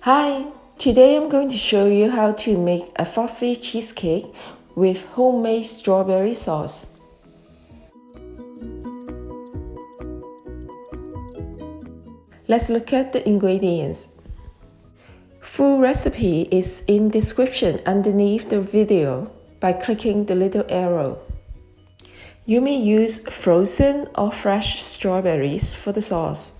Hi, today I'm going to show you how to make a fluffy cheesecake with homemade strawberry sauce. Let's look at the ingredients. Full recipe is in description underneath the video by clicking the little arrow. You may use frozen or fresh strawberries for the sauce.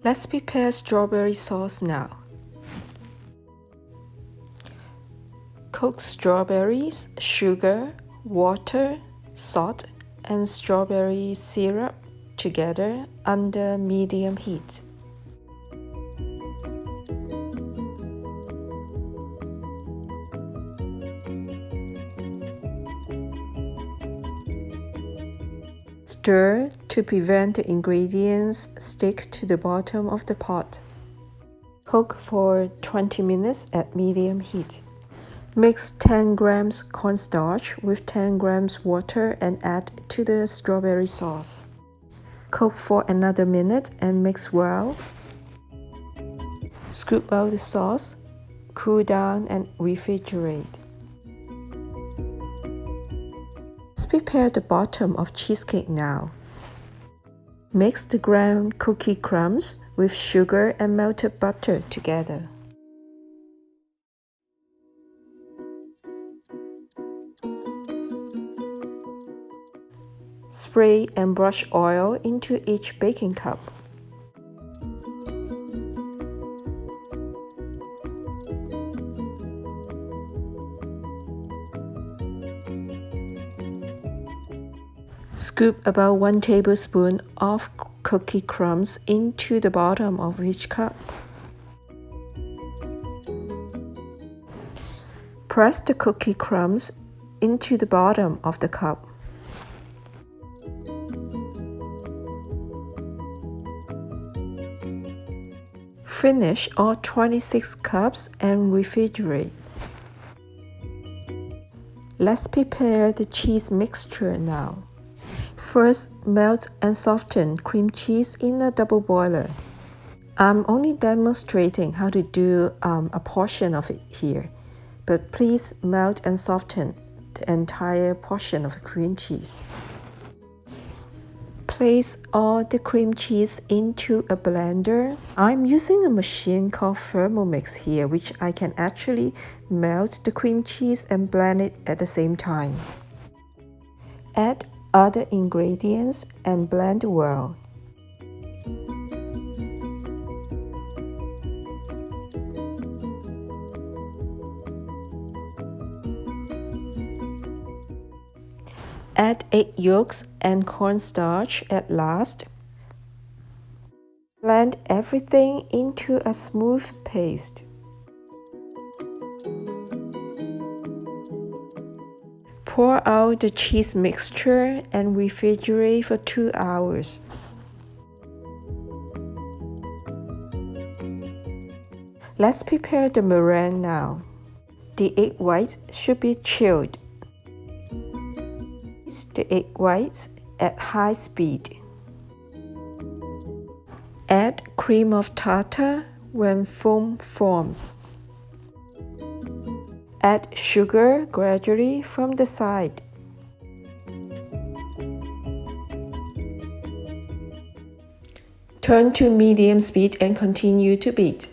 Let's prepare strawberry sauce now. Cook strawberries, sugar, water, salt, and strawberry syrup together under medium heat. Stir to prevent the ingredients stick to the bottom of the pot. Cook for 20 minutes at medium heat. Mix 10 grams cornstarch with 10 grams water and add to the strawberry sauce. Cook for another minute and mix well. Scoop out the sauce, cool down and refrigerate. Let's prepare the bottom of cheesecake now. Mix the ground cookie crumbs with sugar and melted butter together. Spray and brush oil into each baking cup. Scoop about 1 tablespoon of cookie crumbs into the bottom of each cup. Press the cookie crumbs into the bottom of the cup. Finish all 26 cups and refrigerate. Let's prepare the cheese mixture now. First, melt and soften cream cheese in a double boiler. I'm only demonstrating how to do a portion of it here, but please melt and soften the entire portion of cream cheese. Place all the cream cheese into a blender. I'm using a machine called Thermomix here, which I can actually melt the cream cheese and blend it at the same time. Add other ingredients and blend well. Add egg yolks and cornstarch at last. Blend everything into a smooth paste. Pour out the cheese mixture and refrigerate for 2 hours. Let's prepare the meringue now. The egg whites should be chilled. Mix the egg whites at high speed. Add cream of tartar when foam forms. Add sugar gradually from the side. Turn to medium speed and continue to beat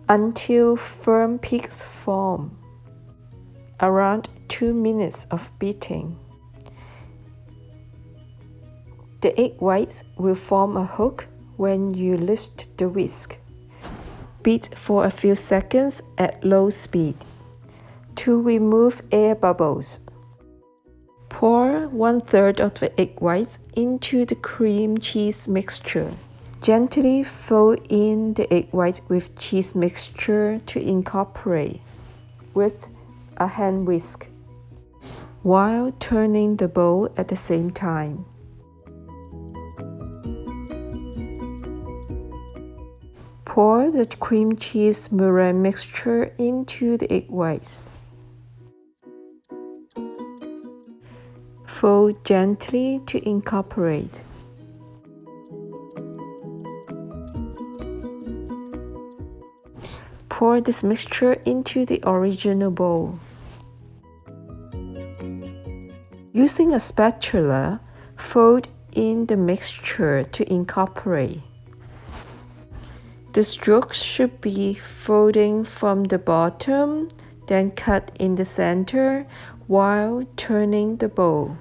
until firm peaks form. Around 2 minutes of beating. The egg whites will form a hook when you lift the whisk. Beat for a few seconds at low speed to remove air bubbles. Pour 1/3 of the egg whites into the cream cheese mixture. Gently fold in the egg whites with cheese mixture to incorporate with a hand whisk while turning the bowl at the same time. Pour the cream cheese meringue mixture into the egg whites. Fold gently to incorporate. Pour this mixture into the original bowl. Using a spatula, fold in the mixture to incorporate. The strokes should be folding from the bottom, then cut in the center while turning the bowl.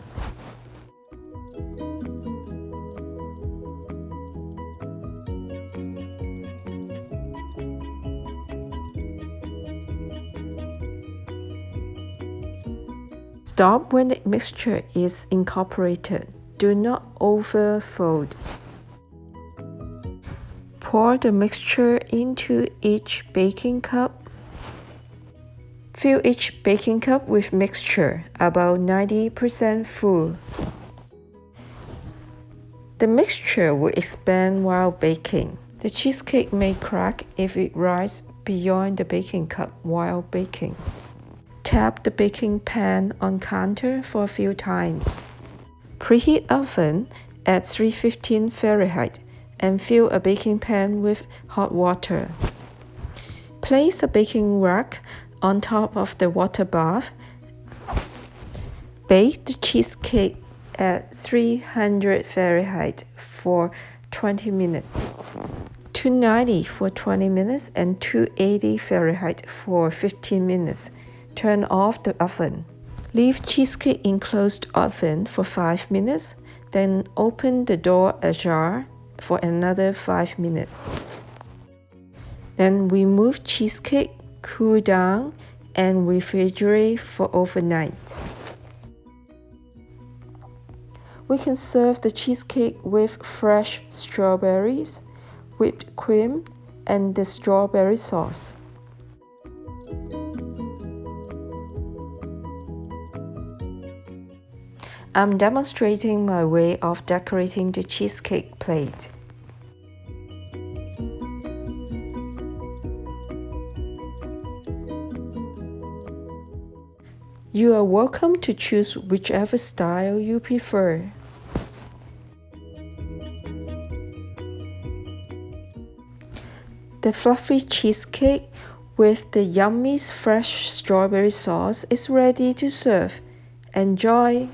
Stop when the mixture is incorporated. Do not overfold. Pour the mixture into each baking cup. Fill each baking cup with mixture, about 90% full. The mixture will expand while baking. The cheesecake may crack if it rises beyond the baking cup while baking. Tap the baking pan on counter for a few times. Preheat oven at 315 Fahrenheit and fill a baking pan with hot water. Place a baking rack on top of the water bath. Bake the cheesecake at 300 Fahrenheit for 20 minutes, 290 for 20 minutes, and 280 Fahrenheit for 15 minutes. Turn off the oven. Leave cheesecake in closed oven for 5 minutes, then open the door ajar for another 5 minutes. Then remove cheesecake, cool down, and refrigerate for overnight. We can serve the cheesecake with fresh strawberries, whipped cream, and the strawberry sauce. I'm demonstrating my way of decorating the cheesecake plate. You are welcome to choose whichever style you prefer. The fluffy cheesecake with the yummy fresh strawberry sauce is ready to serve. Enjoy!